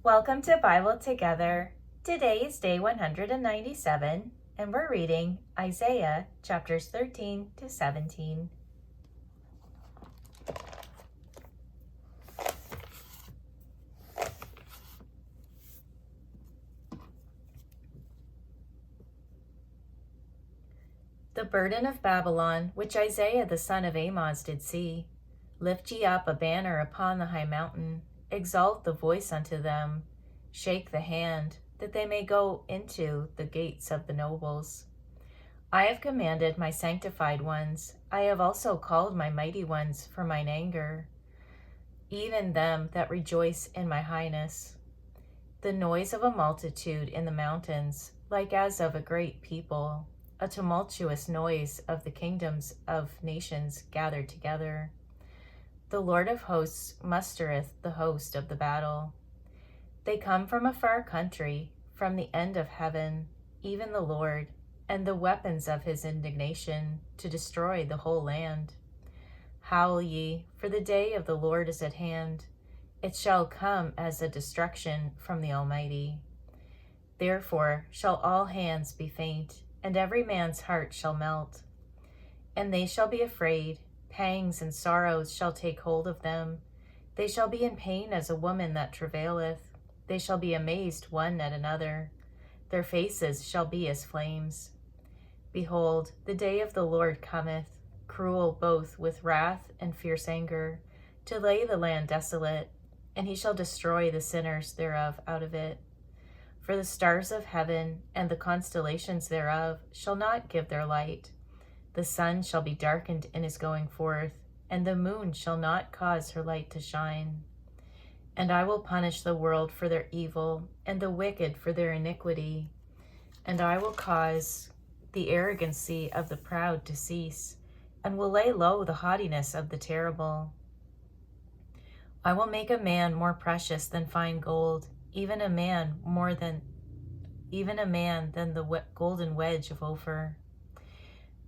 Welcome to Bible Together. Today is day 197, and we're reading Isaiah chapters 13 to 17. The burden of Babylon, which Isaiah the son of Amoz did see. Lift ye up a banner upon the high mountain, exalt the voice unto them, shake the hand, that they may go into the gates of the nobles. I have commanded my sanctified ones, I have also called my mighty ones for mine anger, even them that rejoice in my highness. The noise of a multitude in the mountains, like as of a great people, a tumultuous noise of the kingdoms of nations gathered together. The Lord of hosts mustereth the host of the battle. They come from a far country, from the end of heaven, even the Lord, and the weapons of his indignation, to destroy the whole land. Howl ye, for the day of the Lord is at hand. It shall come as a destruction from the Almighty. Therefore shall all hands be faint, and every man's heart shall melt. And they shall be afraid, pangs and sorrows shall take hold of them. They shall be in pain as a woman that travaileth. They shall be amazed one at another. Their faces shall be as flames. Behold, the day of the Lord cometh, cruel both with wrath and fierce anger, to lay the land desolate, and he shall destroy the sinners thereof out of it. For the stars of heaven and the constellations thereof shall not give their light. The sun shall be darkened in his going forth, and the moon shall not cause her light to shine. And I will punish the world for their evil, and the wicked for their iniquity. And I will cause the arrogancy of the proud to cease, and will lay low the haughtiness of the terrible. I will make a man more precious than fine gold, even a man than the golden wedge of Ophir.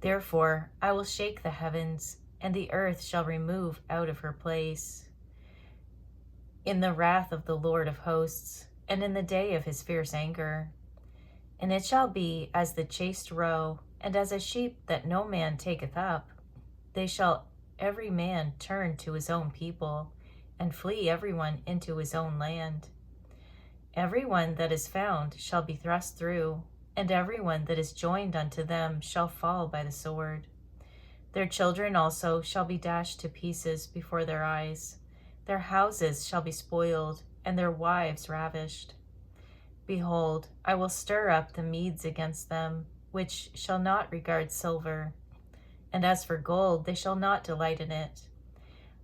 Therefore I will shake the heavens, and the earth shall remove out of her place, in the wrath of the Lord of hosts, and in the day of his fierce anger. And it shall be as the chased roe, and as a sheep that no man taketh up. They shall every man turn to his own people, and flee every one into his own land. Every one that is found shall be thrust through, and every one that is joined unto them shall fall by the sword. Their children also shall be dashed to pieces before their eyes. Their houses shall be spoiled, and their wives ravished. Behold, I will stir up the Medes against them, which shall not regard silver. And as for gold, they shall not delight in it.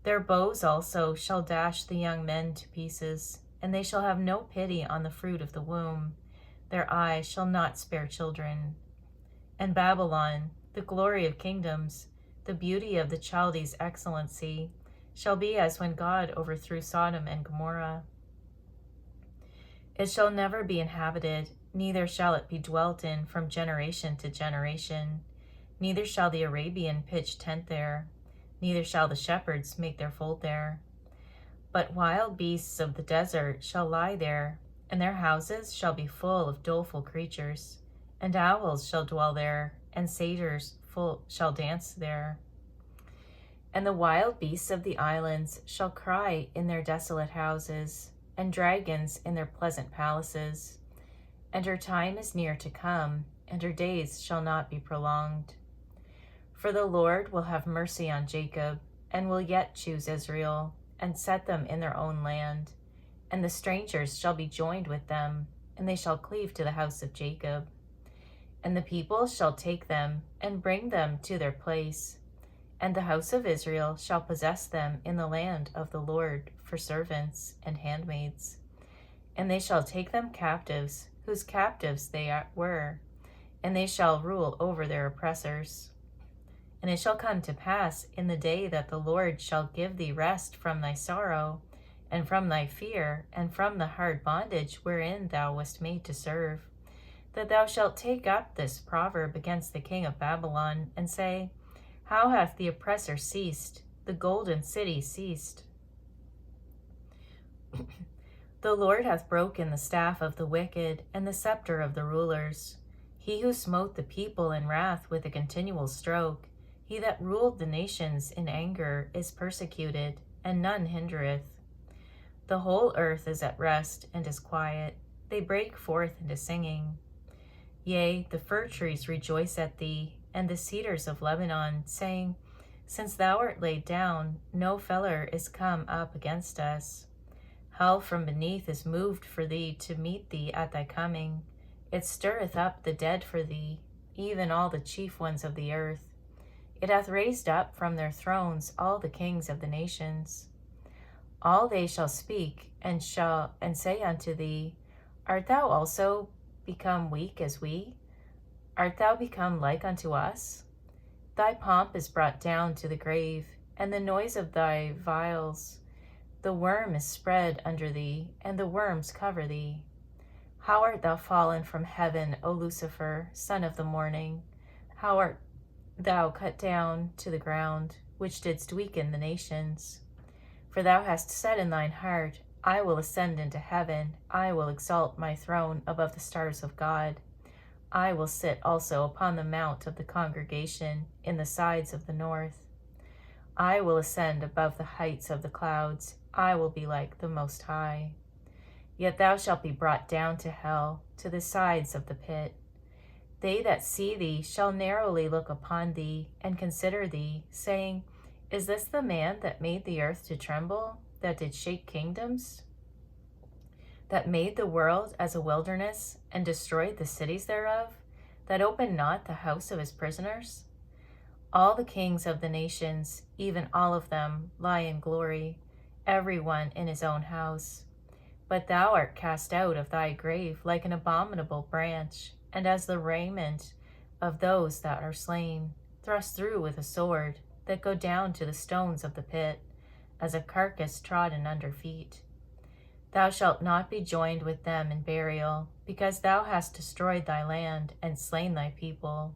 Their bows also shall dash the young men to pieces, and they shall have no pity on the fruit of the womb. Their eye shall not spare children. And Babylon, the glory of kingdoms, the beauty of the Chaldees' excellency, shall be as when God overthrew Sodom and Gomorrah. It shall never be inhabited, neither shall it be dwelt in from generation to generation. Neither shall the Arabian pitch tent there, neither shall the shepherds make their fold there. But wild beasts of the desert shall lie there, and their houses shall be full of doleful creatures. And owls shall dwell there, and satyrs shall dance there. And the wild beasts of the islands shall cry in their desolate houses, and dragons in their pleasant palaces. And her time is near to come, and her days shall not be prolonged. For the Lord will have mercy on Jacob, and will yet choose Israel, and set them in their own land. And the strangers shall be joined with them, and they shall cleave to the house of Jacob. And the people shall take them, and bring them to their place. And the house of Israel shall possess them in the land of the Lord for servants and handmaids. And they shall take them captives, whose captives they were, and they shall rule over their oppressors. And it shall come to pass in the day that the Lord shall give thee rest from thy sorrow, and from thy fear, and from the hard bondage wherein thou wast made to serve, that thou shalt take up this proverb against the king of Babylon, and say, How hath the oppressor ceased, the golden city ceased? The Lord hath broken the staff of the wicked and the scepter of the rulers. He who smote the people in wrath with a continual stroke, he that ruled the nations in anger, is persecuted, and none hindereth. The whole earth is at rest and is quiet. They break forth into singing. Yea, the fir trees rejoice at thee, and the cedars of Lebanon, saying, Since thou art laid down, no feller is come up against us. Hell from beneath is moved for thee to meet thee at thy coming. It stirreth up the dead for thee, even all the chief ones of the earth. It hath raised up from their thrones all the kings of the nations. All they shall speak and say unto thee, Art thou also become weak as we? Art thou become like unto us? Thy pomp is brought down to the grave, and the noise of thy viols. The worm is spread under thee, and the worms cover thee. How art thou fallen from heaven, O Lucifer, son of the morning? How art thou cut down to the ground, which didst weaken the nations? For thou hast said in thine heart, I will ascend into heaven, I will exalt my throne above the stars of God. I will sit also upon the mount of the congregation in the sides of the north. I will ascend above the heights of the clouds, I will be like the Most High. Yet thou shalt be brought down to hell, to the sides of the pit. They that see thee shall narrowly look upon thee, and consider thee, saying, Is this the man that made the earth to tremble, that did shake kingdoms? That made the world as a wilderness, and destroyed the cities thereof? That opened not the house of his prisoners? All the kings of the nations, even all of them, lie in glory, every one in his own house. But thou art cast out of thy grave like an abominable branch, and as the raiment of those that are slain, thrust through with a sword, that go down to the stones of the pit, as a carcass trodden under feet. Thou shalt not be joined with them in burial, because thou hast destroyed thy land, and slain thy people.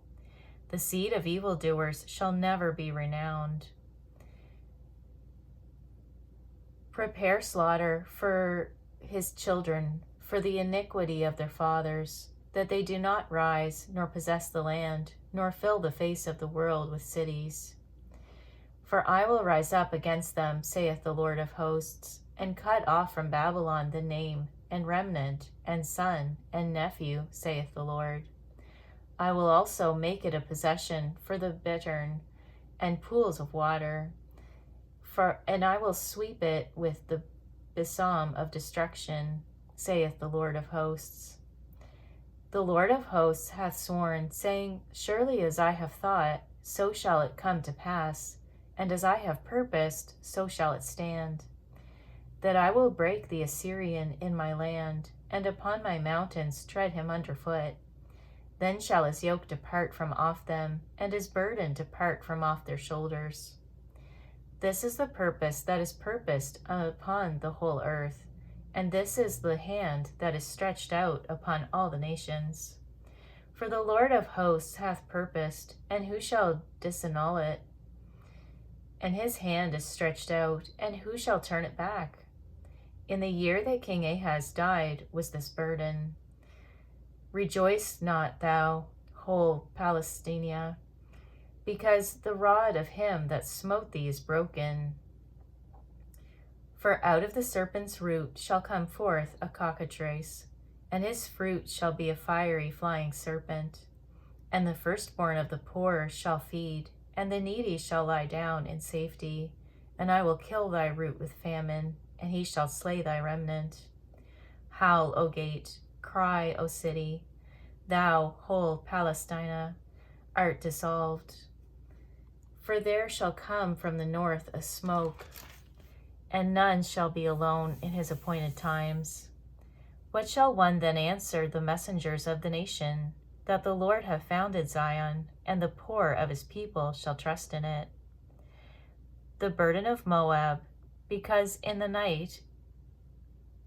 The seed of evildoers shall never be renowned. Prepare slaughter for his children, for the iniquity of their fathers, that they do not rise, nor possess the land, nor fill the face of the world with cities. For I will rise up against them, saith the Lord of hosts, and cut off from Babylon the name, and remnant, and son, and nephew, saith the Lord. I will also make it a possession for the bittern, and pools of water, and I will sweep it with the besom of destruction, saith the Lord of hosts. The Lord of hosts hath sworn, saying, Surely as I have thought, so shall it come to pass, and as I have purposed, so shall it stand. That I will break the Assyrian in my land, and upon my mountains tread him under foot. Then shall his yoke depart from off them, and his burden depart from off their shoulders. This is the purpose that is purposed upon the whole earth, and this is the hand that is stretched out upon all the nations. For the Lord of hosts hath purposed, and who shall disannul it? And his hand is stretched out, and who shall turn it back? In the year that King Ahaz died was this burden. Rejoice not thou, whole Palestina, because the rod of him that smote thee is broken. For out of the serpent's root shall come forth a cockatrice, and his fruit shall be a fiery flying serpent. And the firstborn of the poor shall feed, and the needy shall lie down in safety. And I will kill thy root with famine, and he shall slay thy remnant. Howl, O gate, cry, O city, thou, whole Palestina, art dissolved. For there shall come from the north a smoke, and none shall be alone in his appointed times. What shall one then answer the messengers of the nation? That the Lord hath founded Zion, and the poor of his people shall trust in it. The burden of Moab, because in the night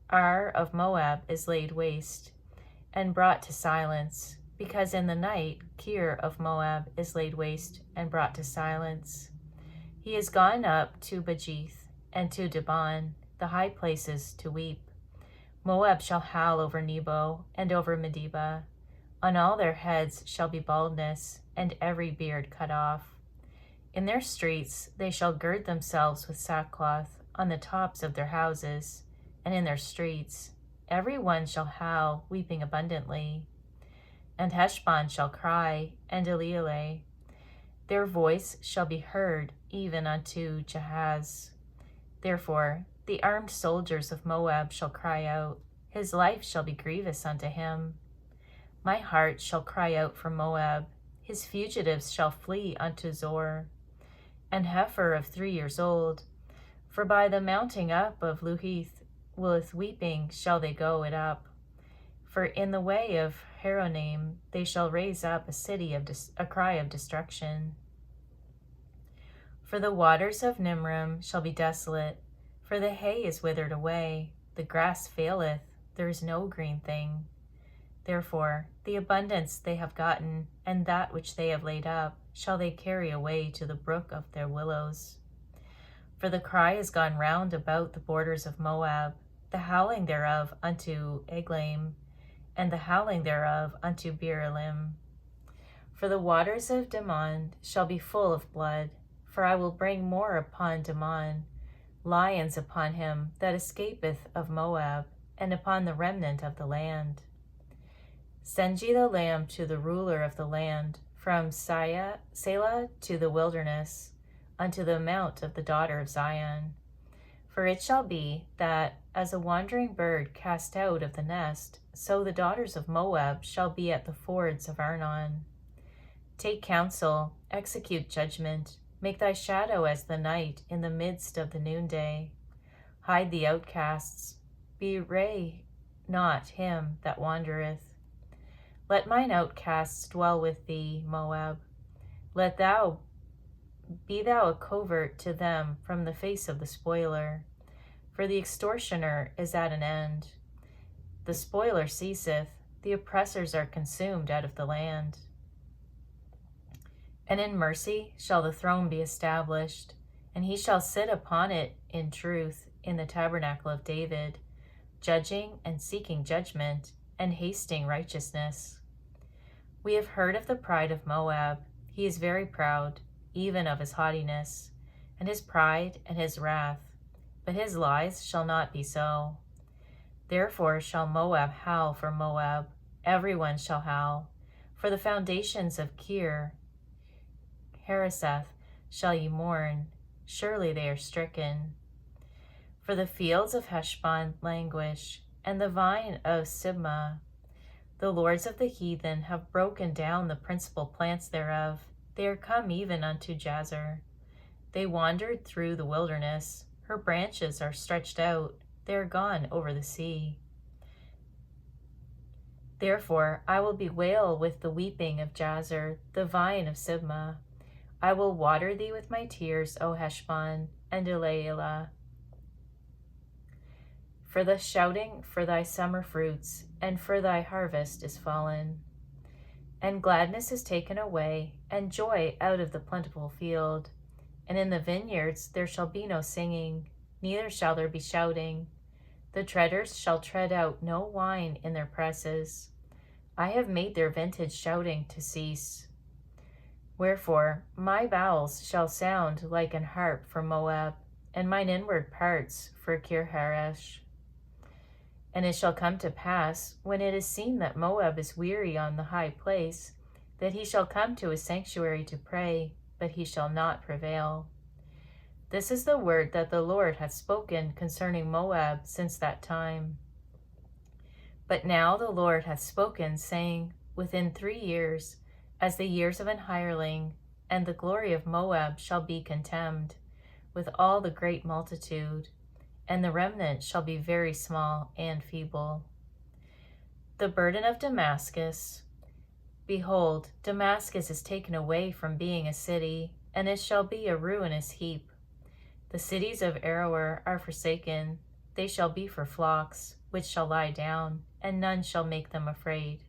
Ar of Moab is laid waste, and brought to silence, because in the night Kir of Moab is laid waste, and brought to silence. He is gone up to Bajith, and to Dibon, the high places, to weep. Moab shall howl over Nebo and over Medeba. On all their heads shall be baldness, and every beard cut off. In their streets they shall gird themselves with sackcloth on the tops of their houses, and in their streets every one shall howl, weeping abundantly. And Heshbon shall cry, and Elealeh. Their voice shall be heard even unto Jahaz. Therefore the armed soldiers of Moab shall cry out, his life shall be grievous unto him. My heart shall cry out for Moab, his fugitives shall flee unto Zor. An heifer of 3 years old, for by the mounting up of Luhith with weeping shall they go it up. For in the way of Horonaim they shall raise up a cry of destruction. For the waters of Nimrim shall be desolate, for the hay is withered away, the grass faileth, there is no green thing. Therefore the abundance they have gotten, and that which they have laid up, shall they carry away to the brook of their willows. For the cry is gone round about the borders of Moab, the howling thereof unto Eglaim, and the howling thereof unto Beer-elim. For the waters of Damon shall be full of blood, for I will bring more upon Damon, lions upon him that escapeth of Moab, and upon the remnant of the land. Send ye the lamb to the ruler of the land, from Selah to the wilderness, unto the mount of the daughter of Zion. For it shall be that, as a wandering bird cast out of the nest, so the daughters of Moab shall be at the fords of Arnon. Take counsel, execute judgment, make thy shadow as the night in the midst of the noonday. Hide the outcasts, bewray not him that wandereth. Let mine outcasts dwell with thee, Moab. Let thou be thou a covert to them from the face of the spoiler. For the extortioner is at an end. The spoiler ceaseth, the oppressors are consumed out of the land. And in mercy shall the throne be established, and he shall sit upon it in truth in the tabernacle of David, judging and seeking judgment, and hasting righteousness. We have heard of the pride of Moab. He is very proud, even of his haughtiness, and his pride and his wrath. But his lies shall not be so. Therefore shall Moab howl for Moab, every one shall howl. For the foundations of Kir Hareseth shall ye mourn, surely they are stricken. For the fields of Heshbon languish, and the vine of Sibmah. The lords of the heathen have broken down the principal plants thereof. They are come even unto Jazer. They wandered through the wilderness. Her branches are stretched out. They are gone over the sea. Therefore I will bewail with the weeping of Jazer, the vine of Sibmah. I will water thee with my tears, O Heshbon, and Elealeh. For the shouting for thy summer fruits, and for thy harvest is fallen. And gladness is taken away, and joy out of the plentiful field. And in the vineyards there shall be no singing, neither shall there be shouting. The treaders shall tread out no wine in their presses. I have made their vintage shouting to cease. Wherefore my bowels shall sound like an harp for Moab, and mine inward parts for Kirharesh. And it shall come to pass, when it is seen that Moab is weary on the high place, that he shall come to his sanctuary to pray, but he shall not prevail. This is the word that the Lord hath spoken concerning Moab since that time. But now the Lord hath spoken, saying, within 3 years, as the years of an hireling, and the glory of Moab shall be contemned, with all the great multitude, and the remnant shall be very small and feeble. The burden of Damascus. Behold, Damascus is taken away from being a city, and it shall be a ruinous heap. The cities of Aroer are forsaken, they shall be for flocks, which shall lie down, and none shall make them afraid.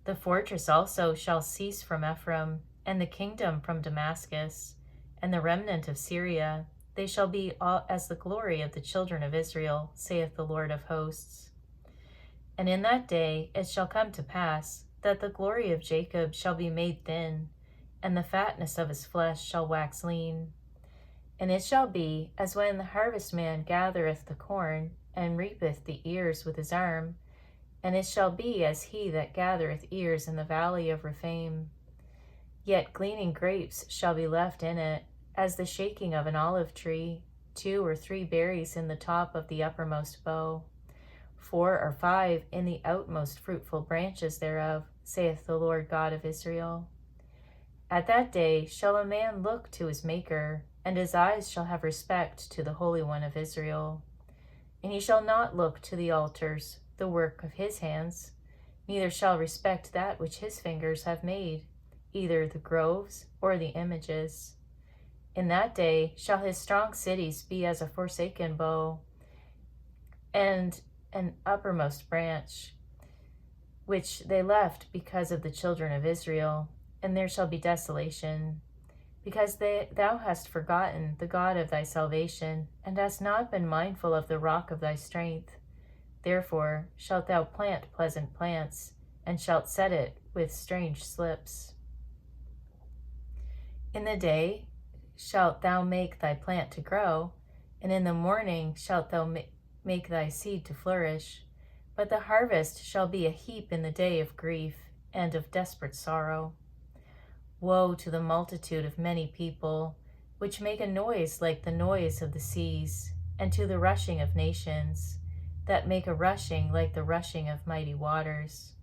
The fortress also shall cease from Ephraim, and the kingdom from Damascus, and the remnant of Syria, They shall be all as the glory of the children of Israel, saith the Lord of hosts. And in that day it shall come to pass that the glory of Jacob shall be made thin, and the fatness of his flesh shall wax lean. And it shall be as when the harvestman gathereth the corn, and reapeth the ears with his arm, and it shall be as he that gathereth ears in the valley of Rephaim. Yet gleaning grapes shall be left in it, as the shaking of an olive tree, 2 or 3 berries in the top of the uppermost bough, 4 or 5 in the outmost fruitful branches thereof, saith the Lord God of Israel. At that day shall a man look to his Maker, and his eyes shall have respect to the Holy One of Israel. And he shall not look to the altars, the work of his hands, neither shall respect that which his fingers have made, either the groves or the images. In that day shall his strong cities be as a forsaken bow, and an uppermost branch, which they left because of the children of Israel, and there shall be desolation, because thou hast forgotten the God of thy salvation, and hast not been mindful of the rock of thy strength. Therefore shalt thou plant pleasant plants, and shalt set it with strange slips. In the day shalt thou make thy plant to grow, and in the morning shalt thou make thy seed to flourish. But the harvest shall be a heap in the day of grief and of desperate sorrow. Woe to the multitude of many people, which make a noise like the noise of the seas, and to the rushing of nations, that make a rushing like the rushing of mighty waters.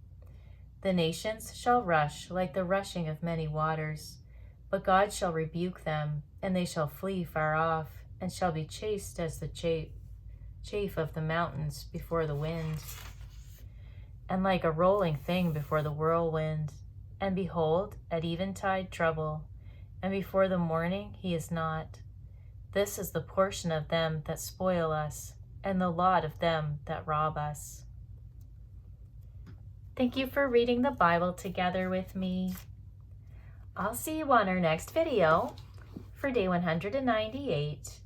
The nations shall rush like the rushing of many waters, but God shall rebuke them, and they shall flee far off, and shall be chased as the chaff of the mountains before the wind, and like a rolling thing before the whirlwind. And behold, at eventide trouble, and before the morning he is not. This is the portion of them that spoil us, and the lot of them that rob us. Thank you for reading the Bible together with me. I'll see you on our next video for day 198.